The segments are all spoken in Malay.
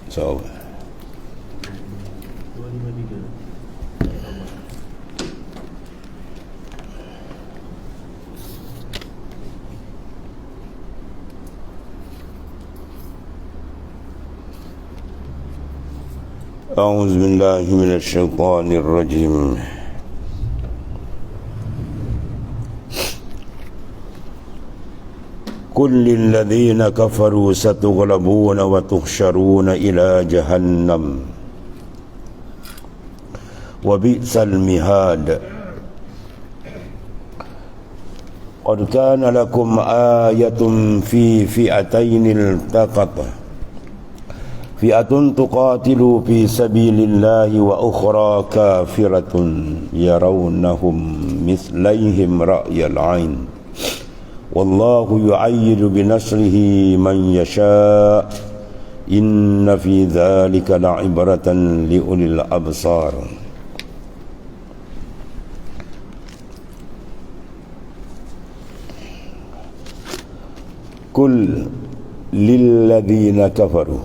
So أعوذ بالله من الشيطان الرجيم قل للذين كفروا ستغلبون وتحشرون إلى جهنم وبئس المهاد قد كان لكم آية في فئتين التقتا فئة تقاتل في سبيل الله وأخرى كافرة يرونهم مثليهم رأي العين والله يؤيد بنصره من يشاء إن في ذلك لعبرة لأولي الأبصار قل للذين كفروا,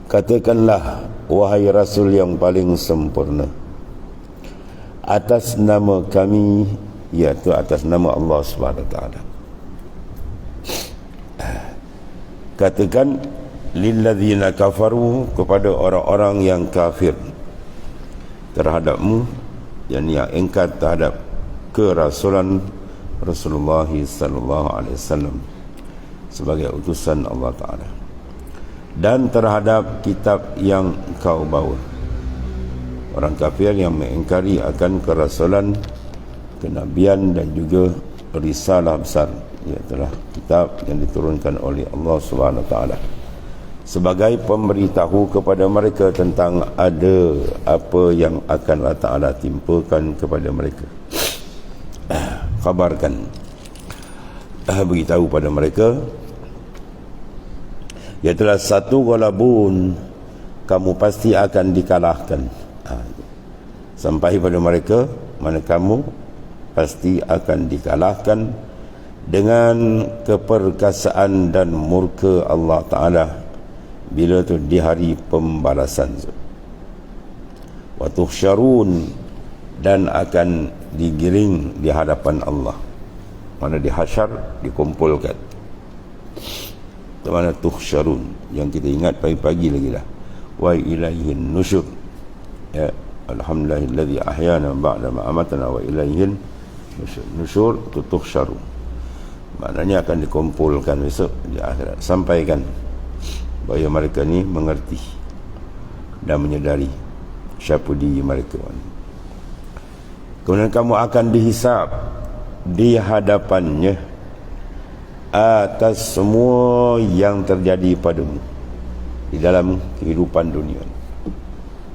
katakanlah wahai Rasul yang paling sempurna, atas nama kami, iaitu atas nama Allah SWT, katakan lilladzina kafaru, kepada orang-orang yang kafir terhadapmu, dan yang ingkar terhadap kerasulan Rasulullah sallallahu alaihi wasallam sebagai utusan Allah Ta'ala, dan terhadap kitab yang kau bawa. Orang kafir yang mengingkari akan kerasulan, kenabian dan juga risalah besar, iaitu kitab yang diturunkan oleh Allah Subhanahu Wa Taala, sebagai pemberitahu kepada mereka tentang ada apa yang akan Allah Ta'ala timpakan kepada mereka. Khabarkan, beritahu pada mereka, iaitulah satu ghalabun, kamu pasti akan dikalahkan. Sampai pada mereka, mana kamu pasti akan dikalahkan dengan keperkasaan dan murka Allah Ta'ala bila tu di hari pembalasan. Wa tuhsyarun, dan akan digiring di hadapan Allah, mana dihasyar, dikumpulkan. Mana tuhsyarun, yang kita ingat pagi-pagi lagi lah, wa ilaihin nusyur, ya, alhamdulillahilladzi ahyana ba'da ma amatana wa ilaihin nusyur, tuhsyarun, maknanya akan dikumpulkan besok di akhirat. Sampaikan supaya mereka ni mengerti dan menyedari siapa diri mereka. Kemudian kamu akan dihisab di hadapannya atas semua yang terjadi padamu di dalam kehidupan dunia.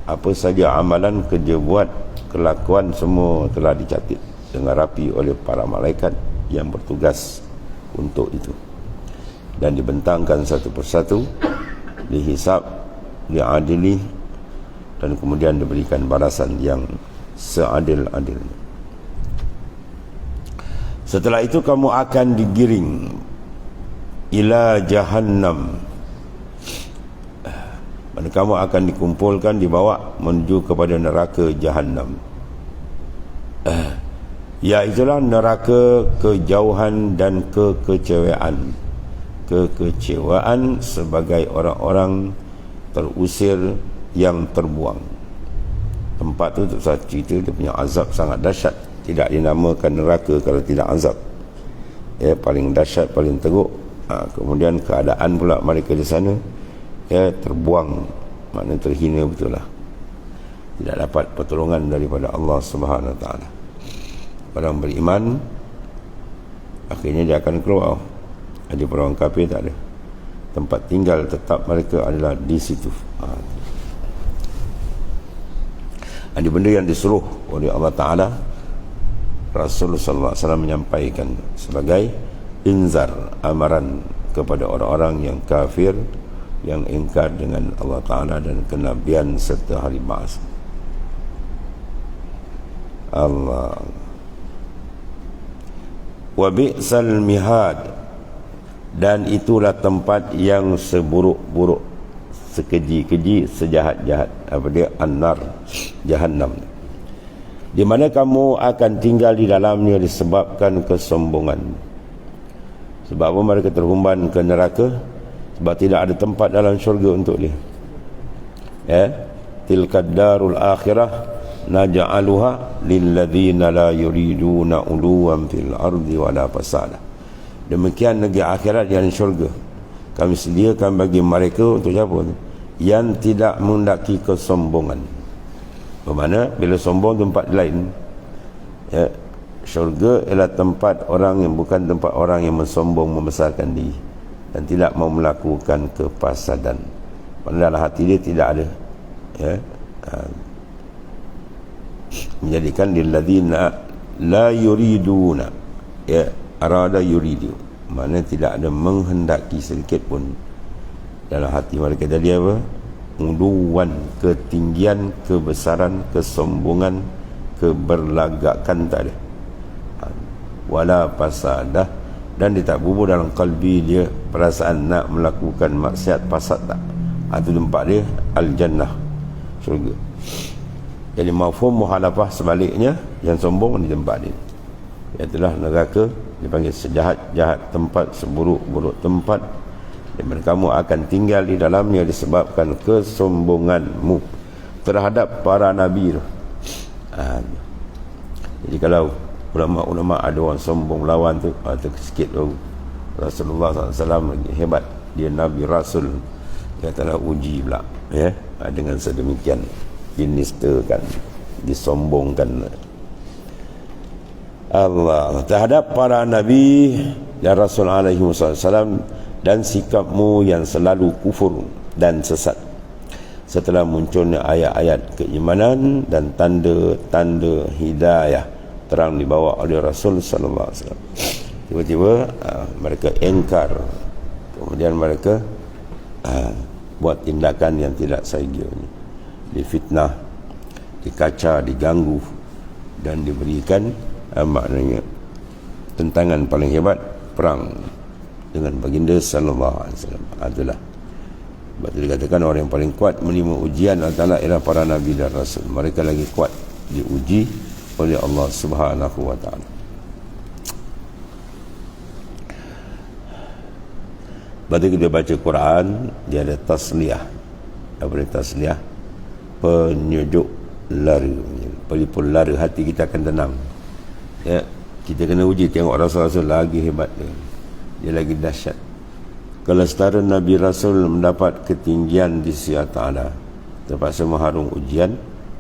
Apa saja amalan, kerja buat, kelakuan, semua telah dicatat dengan rapi oleh para malaikat yang bertugas untuk itu, dan dibentangkan satu persatu, dihisab, diadili, dan kemudian diberikan balasan yang seadil-adilnya. Setelah itu kamu akan digiring ila jahannam, dan kamu akan dikumpulkan, dibawa menuju kepada neraka jahannam. Iaitulah neraka kejauhan dan kekecewaan. Kekecewaan sebagai orang-orang terusir yang terbuang. Tempat tu tak usah cerita, dia punya azab sangat dahsyat. Tidak dinamakan neraka kalau tidak azab, ya, paling dahsyat, paling teruk. Kemudian keadaan pula mereka di sana, ya, terbuang, maknanya terhina betul lah, tidak dapat pertolongan daripada Allah Subhanahu Wa Taala. Orang beriman akhirnya dia akan keluar. Ada orang kafir tak ada, tempat tinggal tetap mereka adalah di situ. Ada benda yang disuruh oleh Allah Ta'ala, Rasulullah SAW menyampaikan sebagai inzar, amaran kepada orang-orang yang kafir, yang ingkar dengan Allah Ta'ala dan kenabian serta hari ba'as. Allah. Wa bi'sal mihad, dan itulah tempat yang seburuk-buruk sekeji-keji, sejahat-jahat apa dia, an-nar, jahannam, di mana kamu akan tinggal di dalamnya disebabkan kesombongan. Sebab apa mereka terhumban ke neraka? Sebab tidak ada tempat dalam syurga untuk dia. Tilkad darul akhirah naj'aluha lilladzina la yuriduna uluwan fil ardi wala fasada. Demikian negeri akhirat yang syurga kami sediakan bagi mereka untuk siapa? Yang tidak mendaki kesombongan. Bermakna bila sombong tempat lain, syurga ialah tempat orang yang bukan tempat orang yang mensombong, membesarkan diri dan tidak mau melakukan kefasadan. Dalam hati dia tidak ada menjadikan lilladzina la yuriduna, arada yuridu, maknanya tidak ada menghendaki sedikit pun dalam hati mereka tadi apa? Uluwan, ketinggian, kebesaran, kesombongan, keberlagakan tak ada. Wala fasadah, dan dia tak bubur dalam kalbi dia perasaan nak melakukan maksiat, fasad tak. Itu tempat dia al-jannah, syurga. Jadi mafhum muhalafah sebaliknya, yang sombong di tempat dia, iaitulah neraka, dipanggil sejahat-jahat tempat, seburuk-buruk tempat, di mana kamu akan tinggal di dalamnya disebabkan kesombonganmu terhadap para nabi. Jadi kalau ulama-ulama ada orang sombong lawan tu, sikit tu Rasulullah SAW lagi hebat, dia Nabi Rasul, dia telah uji pula dengan sedemikian, dinistakan, disombongkan Allah terhadap para nabi dan Rasul alaihi wasallam, dan sikapmu yang selalu kufur dan sesat setelah munculnya ayat-ayat keimanan dan tanda-tanda hidayah terang dibawa oleh Rasul sallallahu alaihi wasallam. Tiba-tiba mereka engkar, kemudian mereka buat tindakan yang tidak seyogyanya, difitnah, dikaca, diganggu, dan diberikan maknanya tentangan paling hebat, perang dengan baginda sallallahu alaihi wasallam. Itulah sebab itu dikatakan orang yang paling kuat menerima ujian adalah ialah para nabi dan rasul. Mereka lagi kuat diuji oleh Allah Subhanahu wa taala. Bila kita baca Quran, dia ada tasliyah. Apa dia tasliyah? Penyejuk lara, pelipur lara, hati kita akan tenang. Kita kena uji, tengok Rasul-Rasul lagi hebat dia lagi dahsyat. Kalau setara Nabi Rasul mendapat ketinggian di sisi Ta'ala, terpaksa mengharung ujian,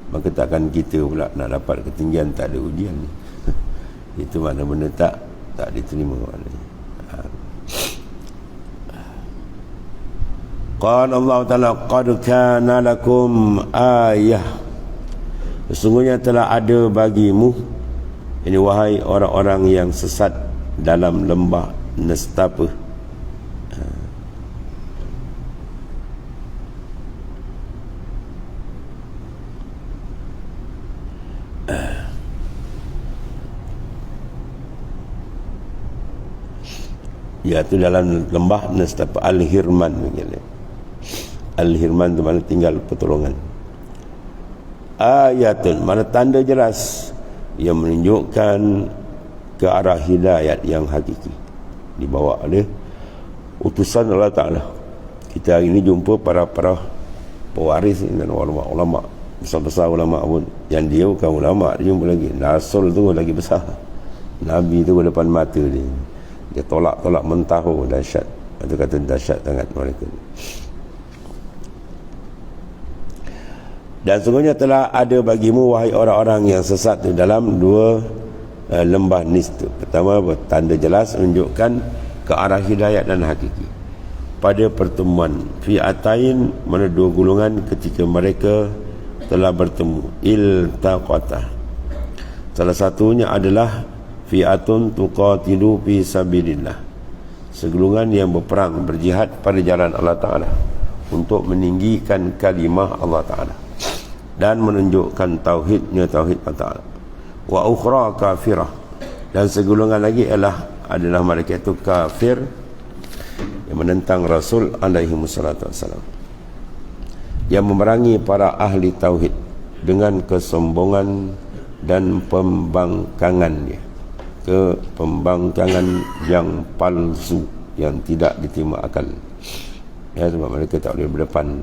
maka takkan kita pula nak dapat ketinggian tak ada ujian. Itu mana benda tak diterima maknanya. Qala Allah Ta'ala, qad kana lakum ayah, sesungguhnya telah ada bagimu, ini wahai orang-orang yang sesat dalam lembah nestapa, iaitu dalam lembah nestapa Al-Hirman. Al-Hirman itu mana tinggal pertolongan. Ayatun, mana tanda jelas yang menunjukkan ke arah hidayat yang hakiki, dibawa oleh utusan Allah Ta'ala. Kita hari ini jumpa para pewaris dan ulama-ulama, besar-besar ulama pun, yang dia bukan ulama, dia jumpa lagi Rasul tu lagi besar, Nabi tu depan mata dia tolak-tolak mentahu, dahsyat. Itu kata dahsyat sangat mereka. Dan sungguhnya telah ada bagimu wahai orang-orang yang sesat di dalam dua lembah nista. Pertama, tanda jelas menunjukkan ke arah hidayat dan hakiki. Pada pertemuan fi'atain, mana dua golongan ketika mereka telah bertemu, iltaqata. Salah satunya adalah fi'atun tuqatilu fi sabilillah, segolongan yang berperang, berjihad pada jalan Allah Ta'ala untuk meninggikan kalimah Allah Ta'ala dan menunjukkan tauhidnya, tauhid Allah Ta'ala. Wa ukhra kafirah, dan segolongan lagi adalah mereka itu kafir yang menentang Rasul alaihi wassalatu wassalam. yang memerangi para ahli tauhid dengan kesombongan dan pembangkangannya, ke pembangkangan yang palsu, yang tidak diterima akal. Ya, sebab mereka tak boleh berdepan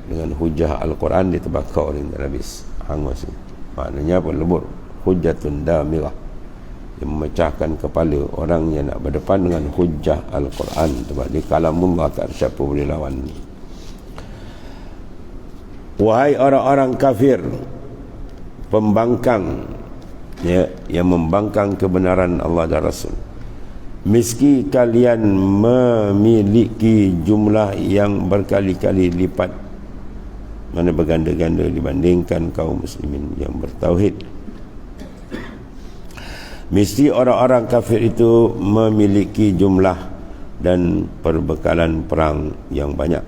dengan hujah Al-Quran, ditebakar orang tak habis hangus. Maknanya apa? Lebur, hujatun damirah, yang memecahkan kepala orang yang nak berdepan dengan hujah Al-Quran. Sebab dia kalamullah, tak ada siapa boleh lawan. Wahai orang-orang kafir, pembangkang, ya, yang membangkang kebenaran Allah dan Rasul, meski kalian memiliki jumlah yang berkali-kali lipat, mana berganda-ganda dibandingkan kaum muslimin yang bertauhid. Mesti orang-orang kafir itu memiliki jumlah dan perbekalan perang yang banyak.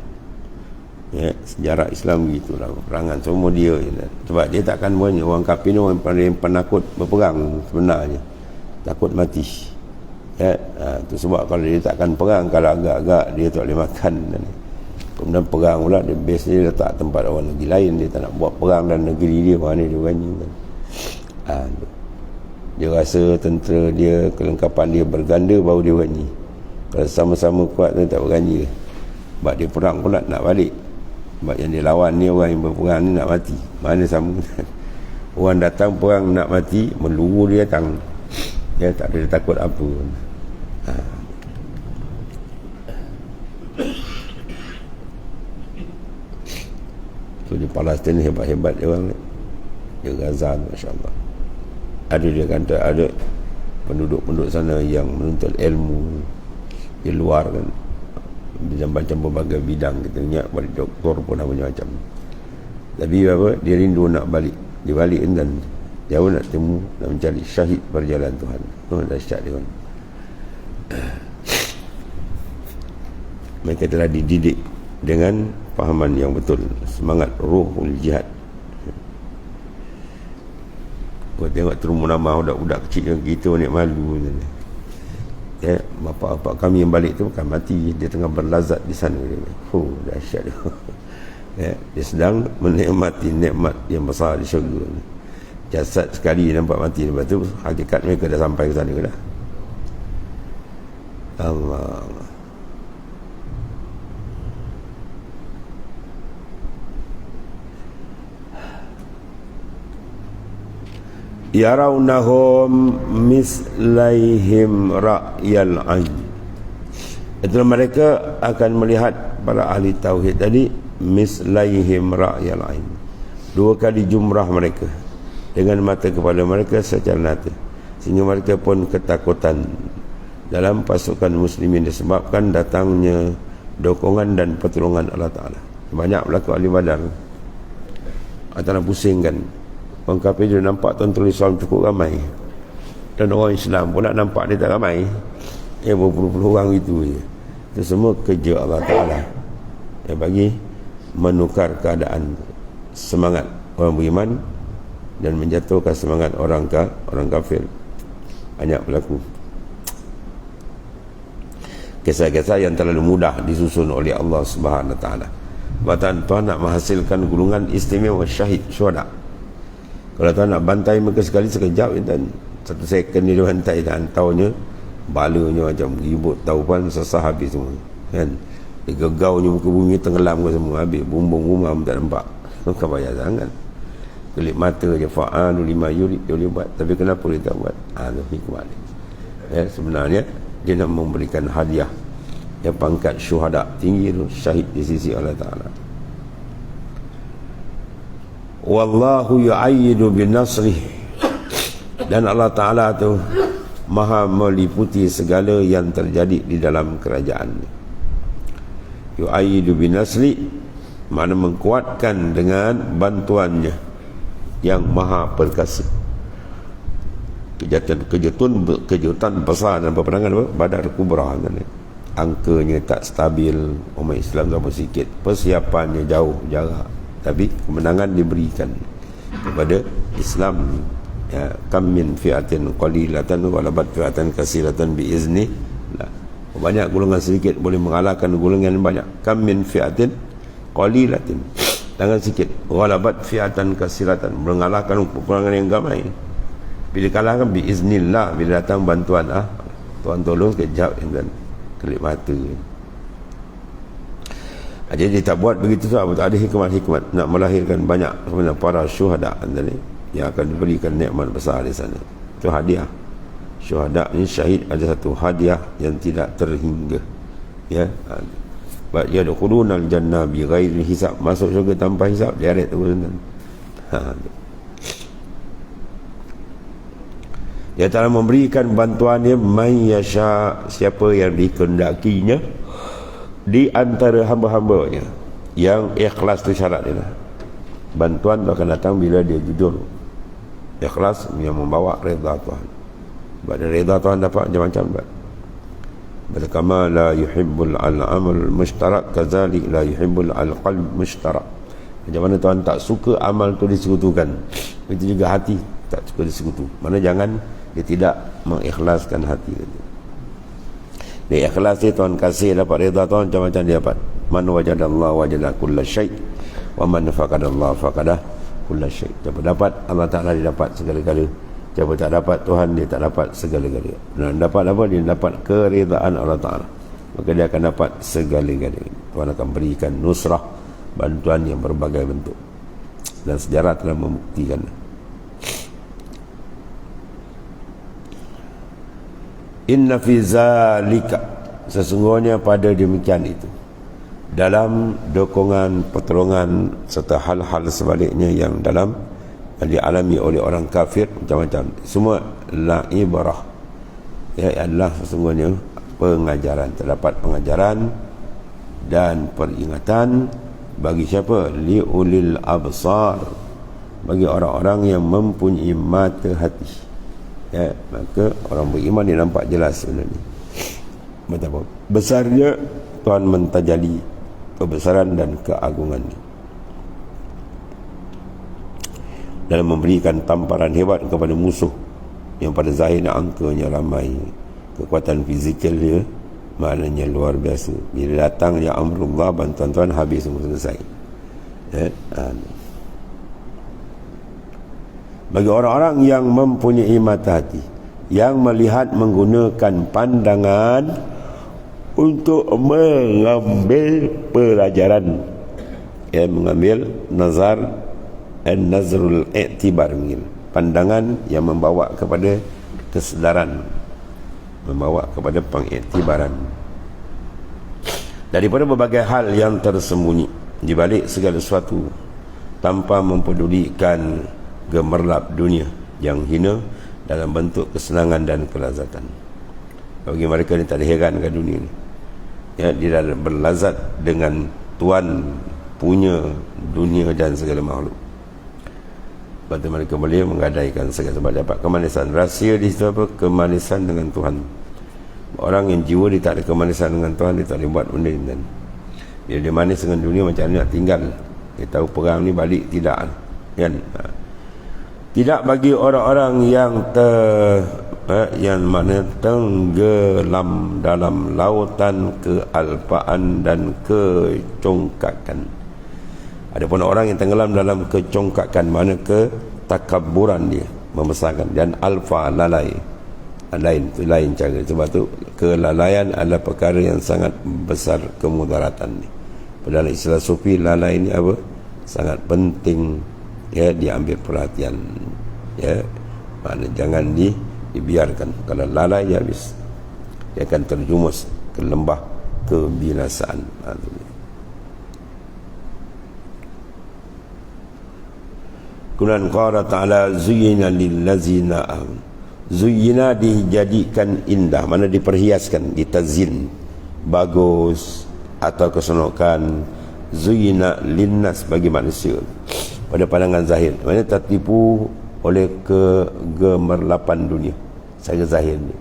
Ya, sejarah Islam begitulah, perangan semua dia. Sebab dia takkan punya orang kafir ni orang paling penakut berperang sebenarnya, takut mati. Ya, itu sebab kalau dia takkan perang, kalau agak-agak dia tak boleh makan. Kemudian perang pula, dia base dia letak tempat orang negeri lain, dia tak nak buat perang dalam negeri dia, mana dia berani kan. Dia rasa tentera dia, kelengkapan dia berganda baru dia berani. Kalau sama-sama kuat dia tak berani. Sebab dia perang pula nak balik. Sebab yang dia lawan ni orang yang berperang ni nak mati. Mana sama. Orang datang perang nak mati, meluru dia datang. Dia tak ada takut apa. So di Palestin hebat-hebat dia orang ni. Dia Gaza, masya-Allah. Ada dia kata ada penduduk-penduduk sana yang menuntut ilmu di luar kan, macam berbagai bidang. Kita ingat balik doktor pun macam-macam. Tapi apa, dia rindu nak balik. Dia balik dan jauh nak temu, nak mencari syahid berjalan Tuhan. Dahsyat dia kan. Mereka telah dididik dengan fahaman yang betul, semangat ruhul jihad. Kau tengok terumur nama budak-budak kecil yang kita ni malu. Ya, bapak-bapak kami yang balik tu bukan mati, dia tengah berlazat di sana. Dahsyat dia. Ya, dia sedang menikmati nikmat yang besar di syurga. Jasad sekali nampak mati, lepas tu hakikat mereka dah sampai ke sana dah. Allah. Yarawnahum mislaihim ra'yal ain. Itulah mereka akan melihat para ahli tauhid tadi mislaihim ra'yal ain, dua kali jumrah mereka dengan mata kepala mereka secara nyata, sehingga mereka pun ketakutan dalam pasukan muslimin disebabkan datangnya dokongan dan pertolongan Allah Ta'ala. Banyak berlaku ahli Badar, antara pusing kan. Orang kafir dia nampak tentera Islam cukup ramai, dan orang Islam pula nampak dia tak ramai. Berpuluh-puluh orang itu je. Itu semua kerja Allah Ta'ala yang bagi menukar keadaan semangat orang beriman dan menjatuhkan semangat orang kafir. Banyak berlaku kisah-kisah yang terlalu mudah disusun oleh Allah Subhanahu Wa Ta'ala. Bahkan Tuhan nak menghasilkan golongan istimewa syahid, syuhada. Kalau Tuhan nak bantai mereka sekali, sekejap dan 1 second dia bantai, dan taunya balanya macam ribut taupan sesah habis semua kan. Dia gegaunya muka bumi tenggelam ke semua, habis bumbung-bumbung tak nampak. Bukan payah sangat, kelip mata je. Fa'alu lima yurid, dia boleh buat. Tapi kenapa dia tak buat? Hikmah dia. Ya, sebenarnya dia nak memberikan hadiah yang pangkat syuhada tinggi tu, syahid di sisi Allah Ta'ala. Wallahu yu'ayyidu bin nasrih, dan Allah Ta'ala tu maha meliputi segala yang terjadi di dalam kerajaan. Yu'ayyidu bin nasri, makna mengkuatkan dengan bantuannya yang maha perkasa. Kejutan besar dan peperangan Badar Kubra kan? Angkanya tak stabil, umat Islam sama sikit, persiapannya jauh jarak, tapi kemenangan diberikan kepada Islam. Ya, kam min fi'atin qalilatan ghalabat fi'atan katsiratan biizni. Banyak golongan sedikit boleh mengalahkan golongan yang banyak. Kam min fi'atin qalilatin, Dengan sikit. Ghalabat fi'atan kasiratan, mengalahkan peperangan yang ramai. Bila kalahkan biiznillah, bila datang bantuan, Tuhan tolong sekejap dan kelip mata. Jadi dia tak buat begitu tu, tak ada hikmat-hikmat nak melahirkan banyak sebenarnya para syuhada yang akan diberikan nikmat besar di sana. Itu hadiah. Syuhada ni, syahid, ada satu hadiah yang tidak terhingga. Ya. Ya dukhulunal jannah bi ghairi hisab, masuk syurga tanpa hisab, direct terus. Dia telah memberikan bantuannya man yasha, siapa yang dikehendakinya di antara hamba-hambanya yang ikhlas. Tu syarat dia. Bantuan akan datang bila dia jujur, ikhlas, yang membawa redha Tuhan. Sebab redha Tuhan dapat macam-macam. Kama la yuhibbul al-amal mushtarak, kazalik la yuhibbul al-qalb mushtarak. Macam mana Tuhan tak suka amal tu disekutukan, itu juga hati tak suka disekutu. Mana jangan dia tidak mengikhlaskan hati dia. Dia ikhlas dia, Tuhan kasih, dapat redha Tuhan, macam-macam dia dapat. Man wajadallah wajada kulla syai' wa man faqadallah faqadah kulla syai'. Siapa dapat Allah Ta'ala, dia dapat segala-gala. Siapa tak dapat Tuhan, dia tak dapat segala-gala. Dan dapat apa? Dia dapat keredaan Allah Ta'ala, maka dia akan dapat segala-gala. Tuhan akan berikan nusrah, bantuan yang berbagai bentuk, dan sejarah telah membuktikan. Inna fi zalika, sesungguhnya pada demikian itu, dalam dukungan, pertolongan serta hal-hal sebaliknya yang dialami oleh orang kafir macam-macam, semua la ibrah, ya, adalah sesungguhnya pengajaran. Terdapat pengajaran dan peringatan bagi siapa? Liulil absar, bagi orang-orang yang mempunyai mata hati. Ya, maka orang beriman dia nampak jelas sebenarnya betapa besarnya Tuhan mentajali kebesaran dan keagungannya dalam memberikan tamparan hebat kepada musuh yang pada zahirnya angkanya ramai, kekuatan fizikal dia maknanya luar biasa. Bila datang ya amrullah, bantuan Tuhan, habis semua, selesai. Ya, bagi orang-orang yang mempunyai mata hati, yang melihat menggunakan pandangan untuk mengambil pelajaran, ya, mengambil nazar, nazrul i'tibar, pandangan yang membawa kepada kesedaran, membawa kepada pengiktibaran daripada berbagai hal yang tersembunyi di balik segala sesuatu, tanpa mempedulikan gemerlap dunia yang hina dalam bentuk kesenangan dan kelazatan. Bagi mereka ni tak ada herankan dunia ni, ya, dia dah berlazat dengan Tuhan punya dunia dan segala makhluk. Sebab mereka boleh menggadaikan segala, sebab dapat kemanisan. Rahsia di situ apa? Kemanisan dengan Tuhan. Orang yang jiwa dia tak ada kemanisan dengan Tuhan, dia tak boleh buat benda ni. Bila dia manis dengan dunia, macam mana nak tinggal? Dia tahu perang ni balik, tidak, kan? Tidak bagi orang-orang yang mana tenggelam dalam lautan kealpaan dan kecongkakan. Adapun orang yang tenggelam dalam kecongkakan, mana ketakabburan dia, membesarkan, dan alfa, lalai, lain cara. Sebab tu kelalaian adalah perkara yang sangat besar kemudaratan ni. Dalam istilah sufi, lalai ni apa? Sangat penting, ya, diambil perhatian, ya, mana jangan dibiarkan. Kalau lalai, dia habis, dia akan terjumus ke lembah kebinasaan. Kemudian qala ta'ala zuyyina lillazina amanu. Zuyyina dijadikan indah, mana diperhiaskan, ditazin, bagus atau keseronokan. Zuyyina linnas, bagi manusia pada pandangan zahir, mana tertipu oleh kegemerlapan dunia secara zahir ni.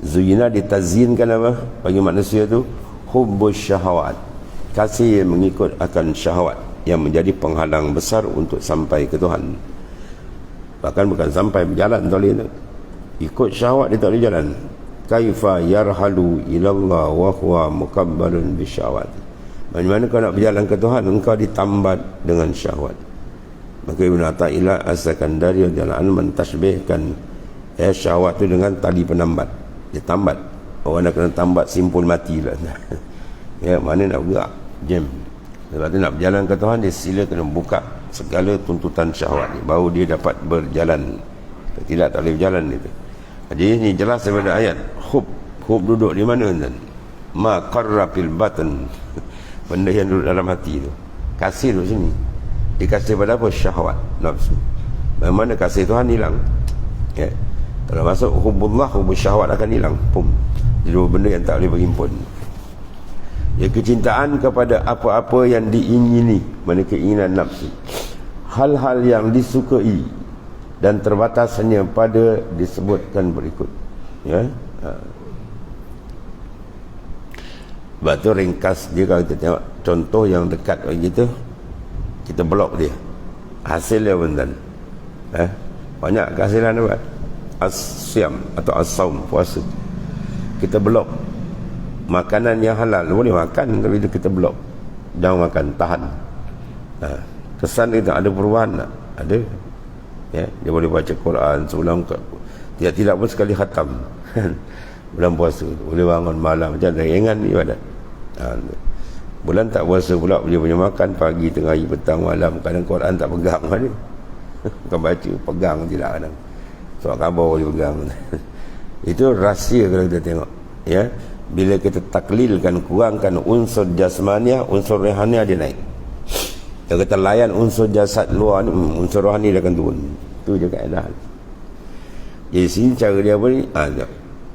Zuyyina ditazinkan apa? Bagi manusia tu hubbus syahawat, kasih yang mengikut akan syahwat, yang menjadi penghalang besar untuk sampai ke Tuhan. Bahkan bukan sampai berjalan, tak boleh, ikut syahwat dia tak boleh jalan. Kaifa yarhalu ilallah wa huwa mukabbalun bisyahwat. Bagaimana kau nak berjalan ke Tuhan, engkau ditambat dengan syahwat. Maka Ibn Athaillah As-Sakandari mentashbihkan syahwat tu dengan tali penambat. Dia tambat. Orang nak kena tambat simpul mati lah. Ya, mana nak bergerak, jam. Sebab tu nak berjalan ke Tuhan, dia sila kena buka segala tuntutan syahwat ni, baru dia dapat berjalan. Tidak, tak boleh berjalan itu. Jadi ini jelas daripada ayat. Hub duduk di mana tuan? Ma qarra fil batn. Benda yang duduk dalam hati tu. Kasih duduk sini. Dikasih pada apa? Syahwat, nafsu. Bagaimana kasih Tuhan hilang? Ya. Kalau masuk hubbullah, hubbul syahwat akan hilang. Pum. Jadi dua benda yang tak boleh berhimpun. Ya, kecintaan kepada apa-apa yang diingini, mana keinginan nafsu, hal-hal yang disukai dan terbatas hanya pada disebutkan berikut. Ya. Sebab tu ringkas dia, kalau kita tengok contoh yang dekat bagi kita blok dia, hasil dia benar. Banyak kehasilan apa? As-siam atau as-saum, puasa. Kita blok makanan yang halal, boleh makan tapi kita blok, jangan makan, tahan. Kesan kita ada perubahan tak? Ada. Ya, dia boleh baca Quran sebulan, tidak pun sekali khatam. Bulan puasa boleh bangun malam, macam ringan ibadat. Bulan tak puasa pula dia punya makan pagi, tengah hari, petang, malam. Kadang Quran tak pegang mana. Bukan baca, pegang tidak kadang. Surat khabar boleh pegang. Itu rahsia kalau kita tengok. Ya, bila kita taklilkan, kurangkan unsur jasmaniah, unsur rohaniah dia naik. Kalau kita layan unsur jasad luar ni, unsur rohani dia akan turun. Itu je kaedah. Jadi sini cara dia apa ni?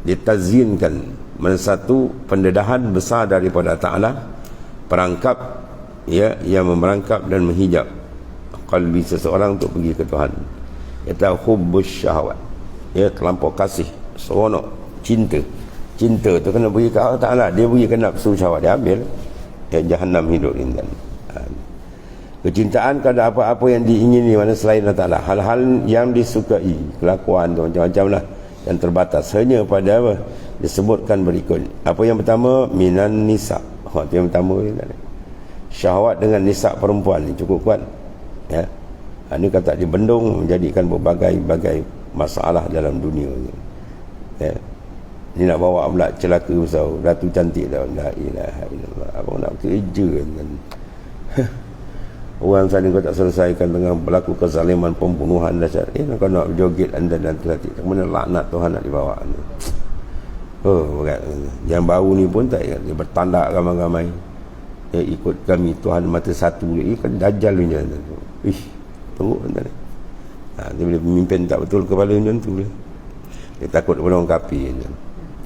Dia tazinkan mana satu pendedahan besar daripada Ta'ala, perangkap ya, yang memerangkap dan menghijab qalbi seseorang untuk pergi ke Tuhan. Iaitu hubbus syahwat. Ya, terlampau kasih, seronok, cinta. Cinta tu kena pergi ke Allah Ta'ala. Dia pergi ke nafsu syahwat, dia ambil. Ya, jahannam hidup ini kan. Kecintaan kepada apa-apa yang diingini mana selain Allah Ta'ala, hal-hal yang disukai, kelakuan tu macam-macam lah, yang terbatas hanya pada apa disebutkan berikut. Apa yang pertama? Minan nisa. Itu yang pertama. Syahwat dengan nisa, perempuan ni cukup kuat. Ya. Ini kata dibendung menjadikan berbagai-bagai masalah dalam dunia. Ya. Ini nak bawa pula celaka besar. Ratu cantik dah. La ilaha illallah. Abang nak kerja kan. Orang sana kau tak selesaikan dengan berlaku kezaliman, pembunuhan dahsyat. Kau nak joget anda dan terhati. Mana laknat Tuhan nak dibawa anda. Yang baru ni pun tak ingat. Dia bertanda ramai-ramai. Ya, ikut kami Tuhan mata satu. Ini kan dajjal ni. Teruk anda ni. Dia bila pemimpin tak betul kepala macam tu. Dia takut kepada orang kafir.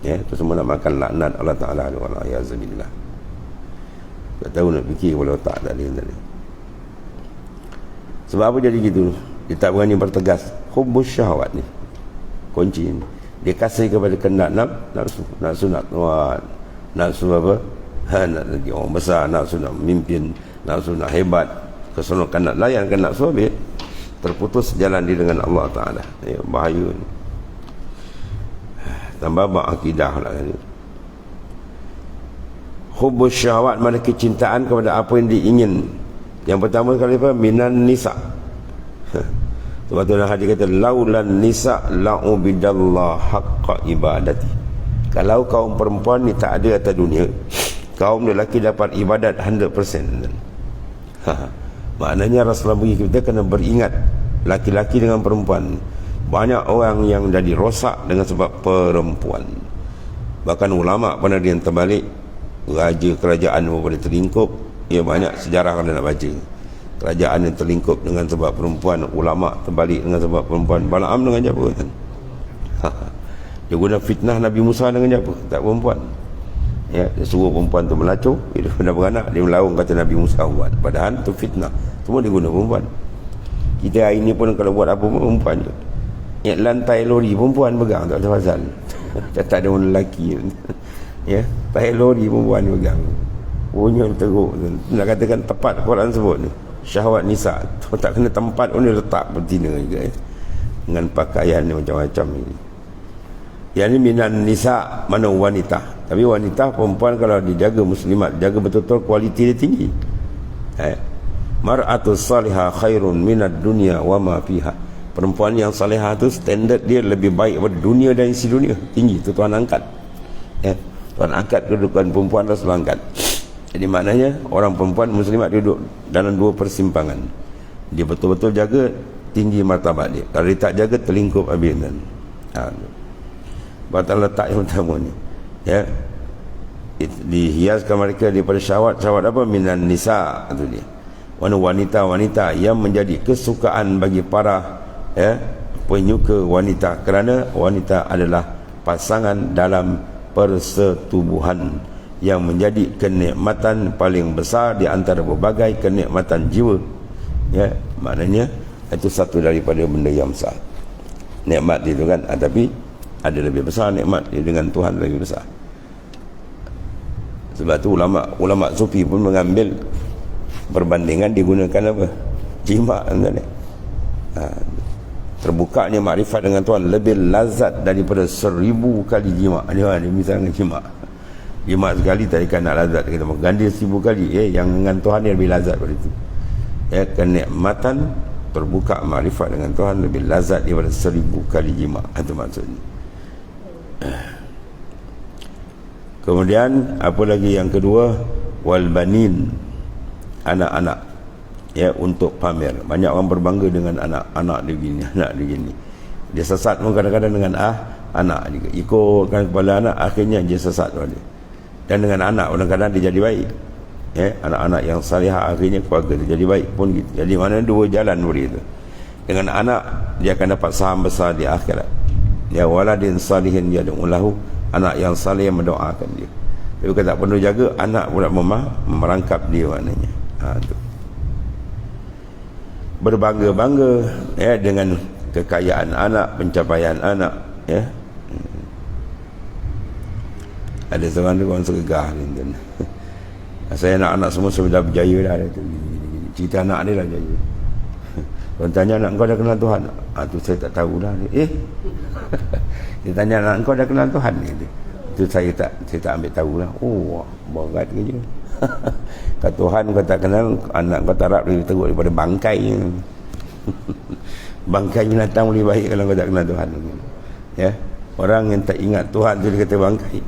Ya, tu semua nak makan laknat Allah Ta'ala. Wa'alayazabillah. Tak tahu nak fikir kepala otak tak dia tadi. Sebab apa jadi gitu? Dia tak berani bertegas. Hubbus syahwat ni kunci ni. Dia kasih kepada kendak nafsu nak kuat, nafsu apa? Nak jadi orang besar, nafsu nak memimpin, nafsu nak hebat, keseronokan nak layankan nafsu, habis terputus jalan dia dengan Allah Ta'ala. Ya, bahaya ni. Tambah akidah lah ni. Hubbus syahwat mana kecintaan kepada apa yang diingin. Yang pertama sekali apa? Minan nisa. Sebab tu hadis kata laulan nisa la'ubidallah haqqa ibadati. Kalau kaum perempuan ni tak ada atas dunia, kaum lelaki dapat ibadat 100%. Maknanya Rasulullah bagi kita kena beringat laki-laki dengan perempuan. Banyak orang yang jadi rosak dengan sebab perempuan. Bahkan ulama pernah dia terbalik, raja kerajaan pun boleh terlingkup. Ya, banyak sejarah kalau nak baca. Kerajaan yang terlingkup dengan sebab perempuan, ulama terbalik dengan sebab perempuan. Balaam dengan siapa kan? Dia guna fitnah Nabi Musa dengan siapa? Tak perempuan. Ya, dia suruh perempuan tu melacur, dia dah beranak, dia melaung kata Nabi Musa buat. Padahal tu fitnah. Semua dia guna perempuan. Kita hari ni pun kalau buat apa pun perempuan je. Ya, lantai lori perempuan pegang, tak ada pasal. Tak ada orang lelaki. Ya, tai lori perempuan pegang. Punya teruk tu. Nak katakan tepat Quran sebut ni. Syahwat nisa. Tak kena tempat pun dia letak betina juga ya. Dengan pakaian ni macam-macam ni. Yang ni minan nisa, mana wanita. Tapi wanita perempuan kalau dijaga muslimat, jaga betul-betul kualiti dia tinggi. Mar'atus salihah khairun minad dunya wa ma fiha. Perempuan yang salihah tu standard dia lebih baik daripada dunia dan isi dunia. Tinggi tu Tuhan angkat. Tuhan angkat kedudukan perempuan Rasul angkat. Jadi maknanya orang perempuan muslimat duduk dalam dua persimpangan. Dia betul-betul jaga tinggi martabat dia. Kalau dia tak jaga, terlingkup habis kan. Batal letak yang pertama ni. Dihiaskan mereka daripada syahwat apa, minan nisa, itu dia. Wanita-wanita yang menjadi kesukaan bagi para penyuka wanita, kerana wanita adalah pasangan dalam persetubuhan yang menjadi kenikmatan paling besar di antara berbagai kenikmatan jiwa. Maknanya itu satu daripada benda yang besar. Nikmat itu kan, tapi ada lebih besar nikmat dia dengan Tuhan lebih besar. Sebab tu ulama sufi pun mengambil perbandingan digunakan apa? Jima' kan. Terbukanya makrifat dengan Tuhan lebih lazat daripada 1000 kali jima'. Dia misalnya jima'. Jima' sekali tak ikan nak lazat, kita ganda 1000 kali. Yang dengan Tuhan dia lebih lazat daripada itu. Kenikmatan terbuka makrifat dengan Tuhan lebih lazat daripada 1000 kali jima'. Itu maksudnya. Kemudian apa lagi yang kedua? Wal banin, anak-anak, untuk pamer. Banyak orang berbangga dengan anak dia gini, anak dia gini. Dia sesat pun kadang-kadang dengan anak juga. Ikutkan kepala anak, akhirnya dia sesat pada. Dan dengan anak kadang-kadang dia jadi baik. Anak-anak yang salihah akhirnya keluarga dia jadi baik pun gitu. Jadi mana dua jalan begitu. Dengan anak dia akan dapat saham besar di akhirat. Waladin salihin yad'u lahu, anak yang salih yang mendoakan dia. Tapi kalau tak perlu jaga, anak pula merangkap dia maknanya. Tu. Berbangga-bangga dengan kekayaan anak, pencapaian anak. Ada seorang tu orang segegah ni. Saya anak-anak semua sudah berjaya dah. Cerita anak dia dah berjaya. Orang tanya, anak kau dah kenal Tuhan? Tu saya tak tahu dah. Dia tanya, anak kau dah kenal Tuhan? Itu saya tak ambil tahu lah. Berat ke je. Kata Tuhan kau tak kenal, anak kau tak harap lebih teruk daripada bangkai. Bangkai binatang boleh baik kalau kau tak kenal Tuhan. Orang yang tak ingat Tuhan tu dia kata bangkai.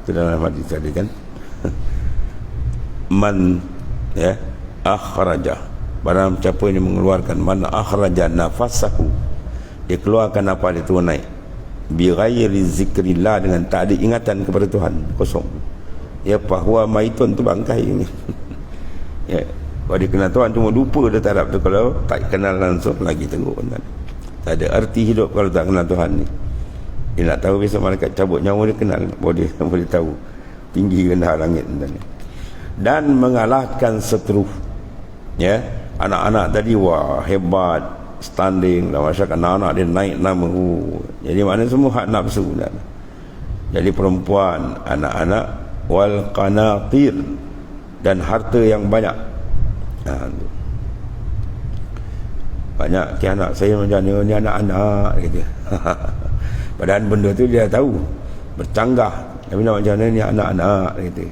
Itu dalam hadis tadi kan. Man akhraja, barang siapa yang mengeluarkan, man akhraja nafasahu, dia keluarkan apa dia tu naik, bi ghairi zikrillah, dengan tak ada ingatan kepada Tuhan, kosong. Bahwa maitun tu bangkai ni. Kalau dia kenal Tuhan cuma lupa dia taraf tu, kalau tak kenal langsung lagi teruk. Tak ada arti hidup kalau tak kenal Tuhan ni. Dia nak tahu besok malaikat cabut nyawa dia, kenal, boleh tahu tinggi rendah langit dan mengalahkan seteru. Anak-anak tadi hebat, standing dalam masyarakat, anak-anak dia naik nama. Jadi maknanya semua hak nafsu. Jadi perempuan, anak-anak, wal qanatir, dan harta yang banyak. Banyak anak saya macam ni anak-anak gitu. Padahal benda tu dia tahu, bercanggah. Tapi nak macam mana ni anak-anak gitu.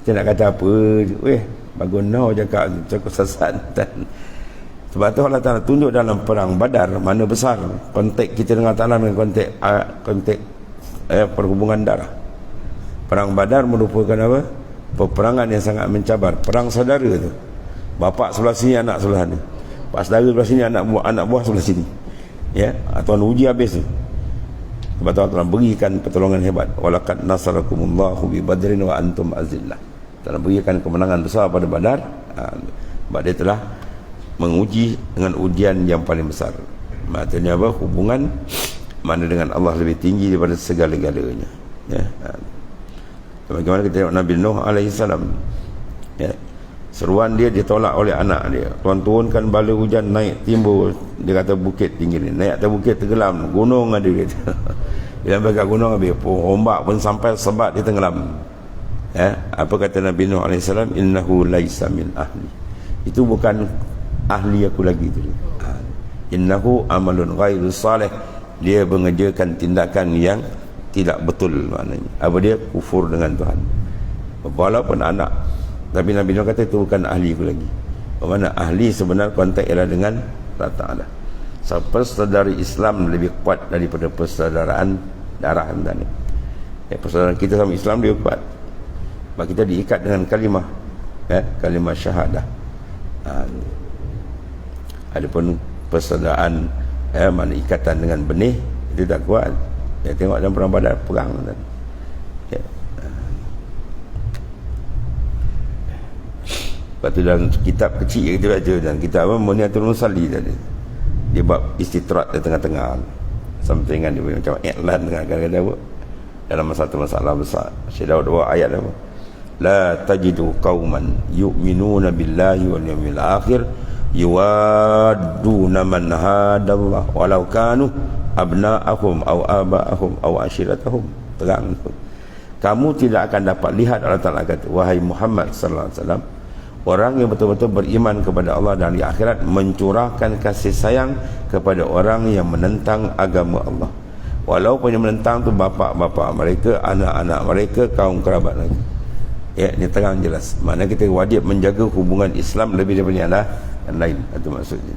Kita nak kata apa? Bagus no cakap sesat. Sebab tu Allah Ta'ala tunjuk dalam perang Badar mana besar konteks kita dengan Ta'ala dengan konteks perhubungan darah. Perang Badar merupakan apa? Peperangan yang sangat mencabar. Perang saudara tu. Bapa sebelah sini, anak sebelah ni. Pak saudara sebelah sini, anak buah sebelah sini. Tuan uji habis tu. Sebab Allah Ta'ala berikan pertolongan hebat. Walaqad nasarakumullahu bi badrin wa antum azillah. Telah berikan kemenangan besar pada Badar. Sebab dia telah menguji dengan ujian yang paling besar. Maksudnya apa? Hubungan mana dengan Allah lebih tinggi daripada segala-galanya. Bagaimana kita tengok Nabi Nuh alaihissalam. Seruan dia ditolak oleh anak dia. Tuhan turunkan bala hujan, naik timbul. Dia kata bukit tinggi ni, naik atas bukit tenggelam. Gunung ada dia. Bila dekat gunung habis, ombak pun sampai sebat dia tenggelam. Apa kata Nabi Nuh alaihissalam? Innahu laisa min ahli. Itu bukan ahli aku lagi tu. Innahu amalun ghairu salih. Dia mengerjakan tindakan yang tidak betul maknanya. Apa dia? Kufur dengan Tuhan. Walaupun anak, tapi Nabi Nuh kata itu bukan ahli ku lagi. Bermakna ahli sebenar konteks ialah dengan Allah Ta'ala. So, persaudaraan Islam lebih kuat daripada persaudaraan darah tadi. Persaudaraan kita sama Islam lebih kuat. Sebab kita diikat dengan kalimah, kalimah syahadah. Adapun persaudaraan mana ikatan dengan benih itu tak kuat. Tengok dalam perang Badar, perang tadi. Lepas tu dalam kitab kecil yang kita baca, dan kitab apa, Muniatul Musalli tadi, dia buat istitrat di tengah-tengah, sampingan dia macam iklan dengan kadang-kadang apa dalam satu masalah besar. Syekh Daud dua ayat apa, la tajidu qauman yu'minuna billahi wal yawmil akhir yuwadduna man hadallah walau kanu abna'ahum aw aba'ahum aw ashiratahum. Terang tu, kamu tidak akan dapat lihat, Allah Ta'ala kata, wahai Muhammad sallallahu alaihi wasallam, orang yang betul-betul beriman kepada Allah dan di akhirat mencurahkan kasih sayang kepada orang yang menentang agama Allah, walaupun yang menentang tu bapa-bapa mereka, anak-anak mereka, kaum kerabat mereka. Ini terang jelas. Maknanya kita wajib menjaga hubungan Islam lebih daripada yang lain. Itu maksudnya.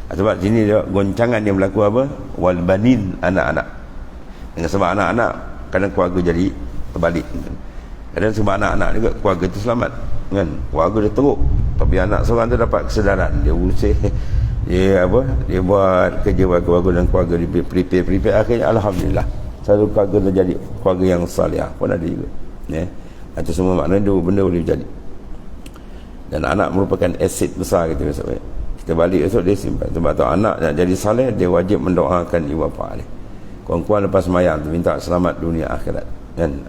Sebab sini dia goncangan yang berlaku apa? Wal banin, anak-anak. Dengan sebab anak-anak kadang keluarga jadi terbalik. Kadang sebab anak-anak juga keluarga itu selamat. Kan? Keluarga dia teruk, tapi anak seorang tu dapat kesedaran. Dia usih, dia apa? Dia buat kerja buat keluarga dan keluarga dia prepare. Akhirnya alhamdulillah, satu keluarga tu jadi keluarga yang salihah pun ada juga. Itu semua maknanya dua benda boleh jadi. Dan anak merupakan aset besar kita besok. Kita balik esok dia simpan. Sebab tu anak nak jadi saleh, dia wajib mendoakan ibu bapa dia. Kawan-kawan lepas semayang tu minta selamat dunia akhirat. Kan?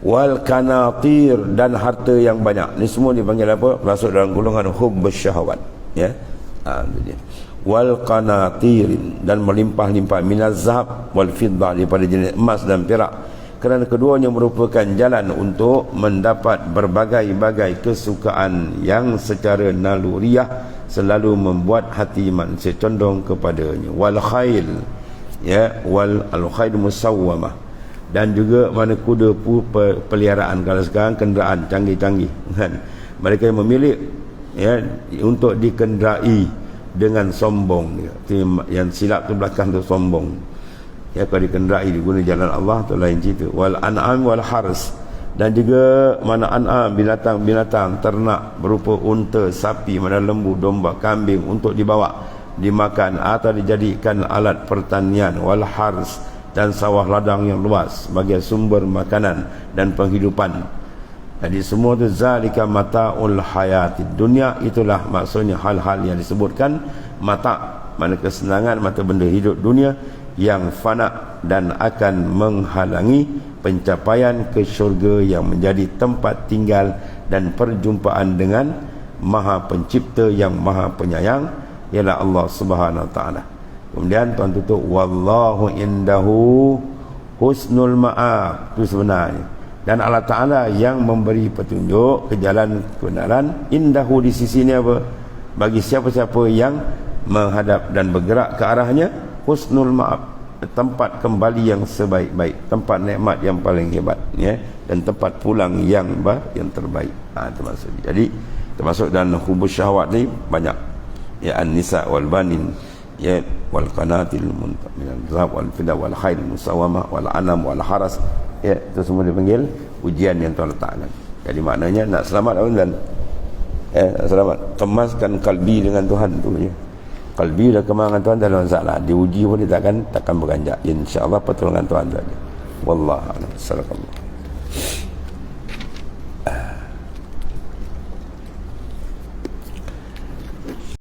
Wal kanatir, dan harta yang banyak. Ni semua dipanggil apa? Masuk dalam golongan hubbus syahwat. Ya. Itu dia. Wal kanatirin, dan melimpah-limpah, minaz zahab wal fiddah, daripada jenis emas dan perak. Kerana keduanya merupakan jalan untuk mendapat berbagai-bagai kesukaan yang secara naluriah selalu membuat hati manusia condong kepadanya. Wal khail, ya, wal al-khail musawwamah, dan juga mana kuda peliharaan. Kalau sekarang kenderaan canggih-canggih kan, mereka yang memilih, ya, untuk dikendarai dengan sombong. Yang silap tu belakang tu sombong. Ya, kalau dikendarai diguna jalan Allah tu lain cerita. Wal an'am wal hars, dan juga mana an'am, binatang-binatang ternak berupa unta, sapi, mana lembu, domba, kambing untuk dibawa dimakan atau dijadikan alat pertanian. Wal hars, dan sawah ladang yang luas sebagai sumber makanan dan penghidupan. Jadi semua itu zalika mata'ul hayatid dunya, itulah maksudnya hal-hal yang disebutkan mata', mana kesenangan, mata benda hidup dunia yang fana dan akan menghalangi pencapaian ke syurga yang menjadi tempat tinggal dan perjumpaan dengan Maha Pencipta yang Maha Penyayang, ialah Allah Subhanahu Wa Taala. Kemudian tuan tutup, wallahu indahu husnul ma'ab, itu sebenarnya. Dan Allah Ta'ala yang memberi petunjuk ke jalan kebenaran. Indahu di sisi ini apa? Bagi siapa-siapa yang menghadap dan bergerak ke arahnya, husnul ma'ab, tempat kembali yang sebaik-baik, tempat nikmat yang paling hebat, ya, dan tempat pulang yang terbaik. Termasuk. Jadi termasuk dalam hubus syahwat ni banyak, ya, an-nisa wal banin, ya, wal qanatil min al-zahab wal fidda wal khayl musawwamah wal anam wal haras, ya, itu semua dipanggil ujian yang Tuhan letakkan. Jadi maknanya nak selamat dan nak selamat, kemaskan kalbi dengan Tuhan tu, ya. Kalbi dah kemangan Tuhan, tak ada masalah. Diuji pun dia takkan beranjak. InsyaAllah pertolongan Tuhan saja. Wallahu a'lam. Assalamualaikum.